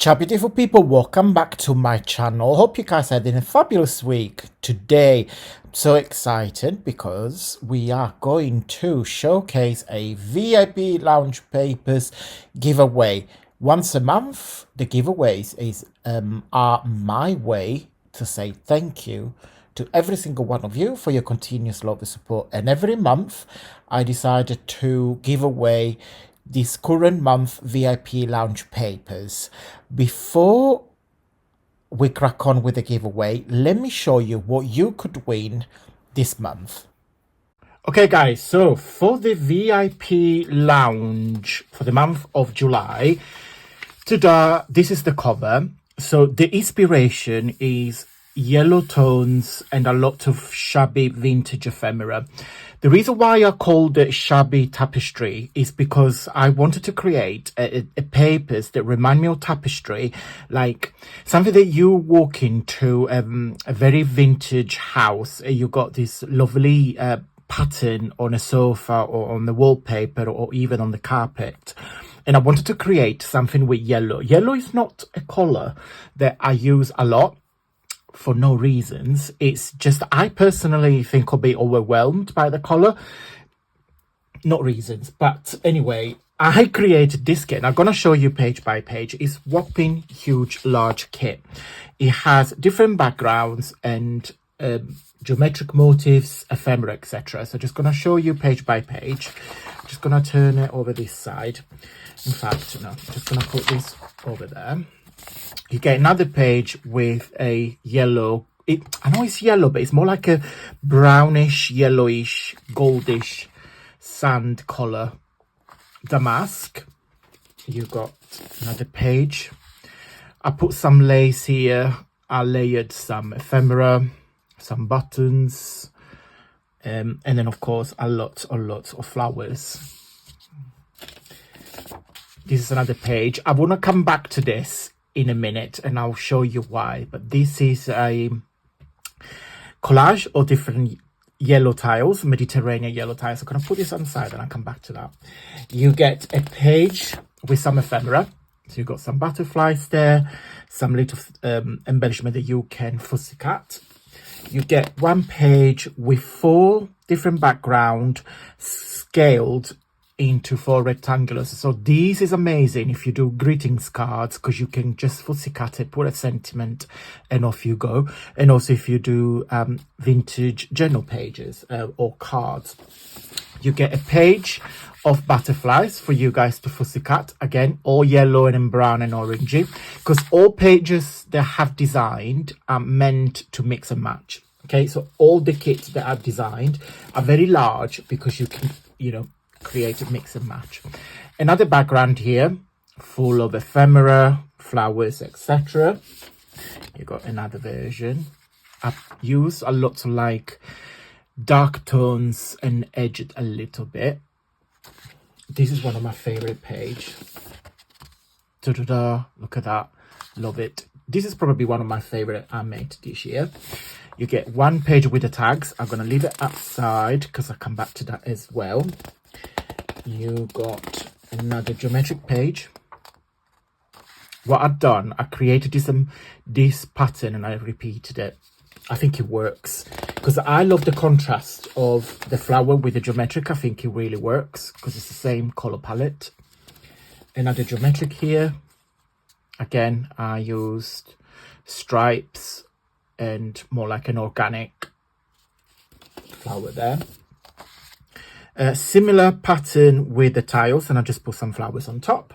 Ciao beautiful people, welcome back to my channel. Hope you guys had a fabulous week. Today I'm so excited because we are going to showcase a VIP lounge papers giveaway. Once a month, the giveaways are my way to say thank you to every single one of you for your continuous love and support. And every month I decided to give away this current month VIP lounge papers. Before we crack on with the giveaway, let me show you what you could win this month. Okay guys, so for the VIP lounge for the month of July, this is the cover. So the inspiration is yellow tones and a lot of shabby vintage ephemera. The reason why I called it shabby tapestry is because I wanted to create a papers that remind me of tapestry, like something that you walk into a very vintage house. You got this lovely pattern on a sofa or on the wallpaper or even on the carpet. And I wanted to create something with yellow. Yellow is not a color that I use a lot for no reasons. It's just I personally think I'll be overwhelmed by the color. Not reasons, but anyway, I created this kit and I'm gonna show you page by page. It's whopping huge large kit. It has different backgrounds and geometric motifs, ephemera, etc. So just gonna show you page by page. Just gonna turn it over this side. In fact, no, just gonna put this over there. You get another page with a yellow. I know it's yellow, but it's more like a brownish, yellowish, goldish sand color damask. You got another page. I put some lace here. I layered some ephemera, some buttons, and then of course a lot of flowers. This is another page. I want to come back to this in a minute and I'll show you why, but this is a collage of different yellow tiles, Mediterranean yellow tiles. I'm gonna put this on the side and I'll come back to that. You get a page with some ephemera. So you've got some butterflies there, some little embellishment that you can fussy cut. You get one page with 4 different background scaled into 4 rectangulars. So this is amazing if you do greetings cards, because you can just fussy cut it, put a sentiment and off you go. And also if you do vintage journal pages or cards, you get a page of butterflies for you guys to fussy cut. Again, all yellow and brown and orangey, because all pages that I have designed are meant to mix and match. Okay, so all the kits that I've designed are very large because you can, you know, create a mix and match. Another background here full of ephemera, flowers, etc. You got another version. I've used a lot of like dark tones and edged a little bit. This is one of my favorite page. Look at that, love it. This is probably one of my favorite I made this year. You get one page with the tags. I'm gonna leave it outside because I'll come back to that as well. You got another geometric page. What I've done, I created this pattern and I repeated it. I think it works because I love the contrast of the flower with the geometric. I think it really works because it's the same color palette. Another geometric here. Again, I used stripes and more like an organic flower there. A similar pattern with the tiles, and I just put some flowers on top.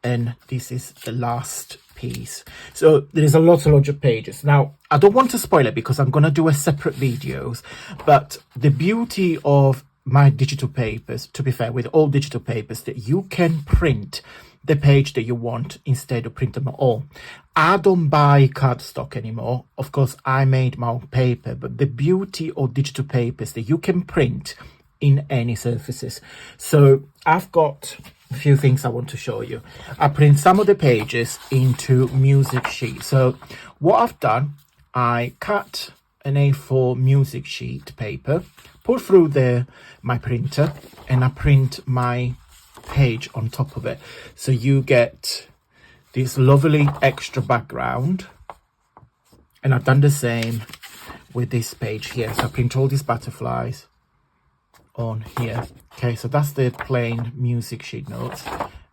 And this is the last piece. So there is a lot of pages. Now, I don't want to spoil it because I'm going to do a separate videos, but the beauty of my digital papers, to be fair, with all digital papers, that you can print the page that you want instead of print them at all. I don't buy cardstock anymore. Of course, I made my own paper, but the beauty of digital papers that you can print in any surfaces. So I've got a few things I want to show you. I print some of the pages into music sheets. So what I've done, I cut an A4 music sheet paper, put through my printer, and I print my page on top of it. So you get this lovely extra background, and I've done the same with this page here. So I print all these butterflies on here. Okay, so that's the plain music sheet notes,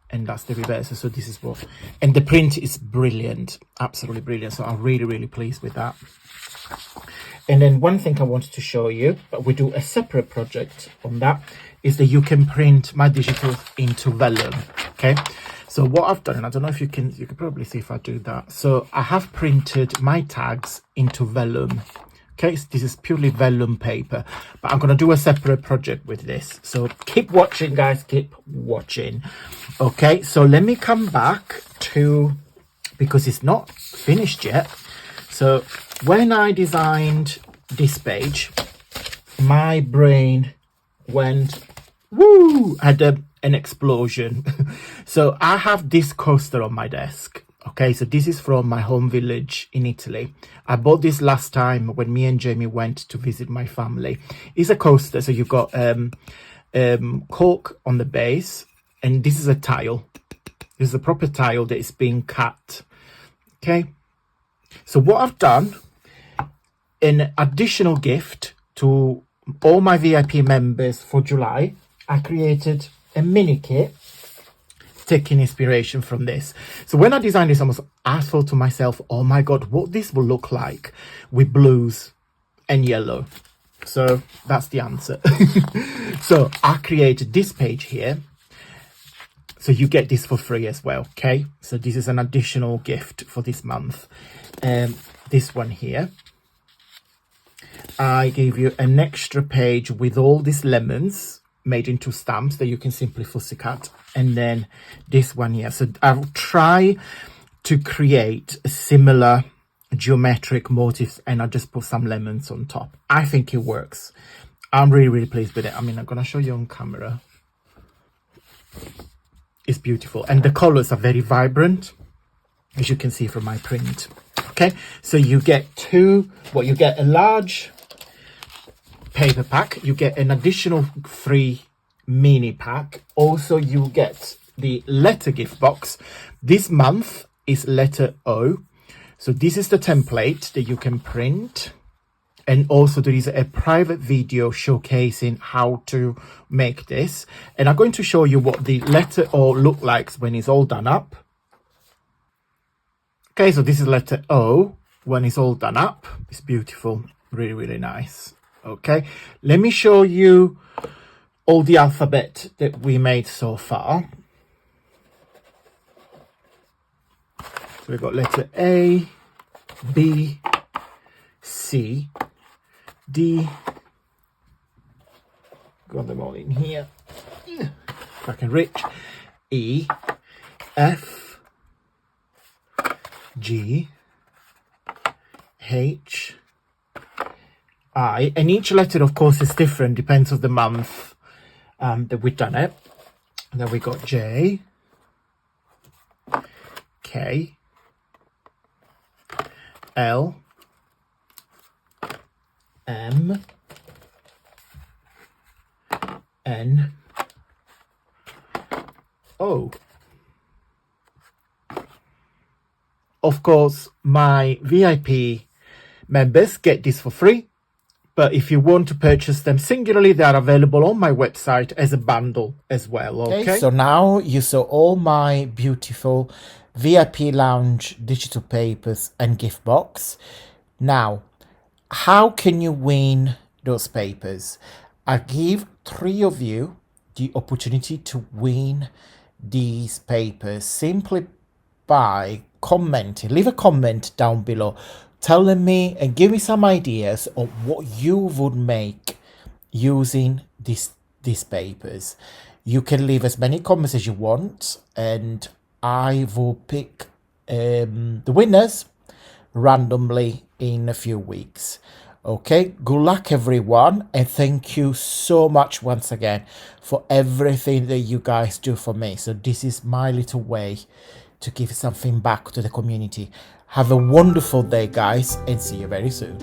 and that's the reverse. So this is what, and the print is brilliant, absolutely brilliant. So I'm really pleased with that. And then one thing I wanted to show you, but we do a separate project on that, is that you can print my digital into vellum. Okay, so what I've done, and I don't know if you can probably see if I do that. So I have printed my tags into vellum. Okay, so this is purely vellum paper, but I'm going to do a separate project with this. So keep watching, guys, keep watching. Okay, so let me come back to, because it's not finished yet. So when I designed this page, my brain went, woo, had an explosion. So I have this coaster on my desk. Okay, so this is from my home village in Italy. I bought this last time when me and Jamie went to visit my family. It's a coaster, so you've got cork on the base, and this is a tile. This is a proper tile that is being cut. Okay, so what I've done, in additional gift to all my VIP members for July, I created a mini kit taking inspiration from this. So when I designed this, I thought to myself, oh my god, what this will look like with blues and yellow. So that's the answer. So I created this page here, so you get this for free as well. Okay, so this is an additional gift for this month. This one here, I gave you an extra page with all these lemons made into stamps that you can simply fussy cut, and then this one here. So I'll try to create a similar geometric motifs, and I just put some lemons on top. I think it works. I'm really pleased with it. I mean, I'm gonna show you on camera. It's beautiful, and the colors are very vibrant, as you can see from my print. Okay, so you get you get a large paper pack, you get an additional free mini pack. Also, you get the letter gift box. This month is letter O, so this is the template that you can print, and also there is a private video showcasing how to make this, and I'm going to show you what the letter O look like when it's all done up. Okay, so this is letter O when it's all done up. It's beautiful, really nice. Okay, let me show you all the alphabet that we made so far. So we've got letter A, B, C, D. Got them all in here. If I can reach. E, F, G, H, I, and each letter of course is different, depends on the month that we've done it. And then we got J, K, L, M, N, O. Of course, my VIP members get this for free, but if you want to purchase them singularly, they are available on my website as a bundle as well. Okay, so now you saw all my beautiful VIP lounge digital papers and gift box. Now, how can you win those papers? I give 3 of you the opportunity to win these papers simply by commenting. Leave a comment down below telling me and give me some ideas on what you would make using these papers. You can leave as many comments as you want, and I will pick the winners randomly in a few weeks. Okay, good luck everyone, and thank you so much once again for everything that you guys do for me. So this is my little way to give something back to the community. Have a wonderful day, guys, and see you very soon.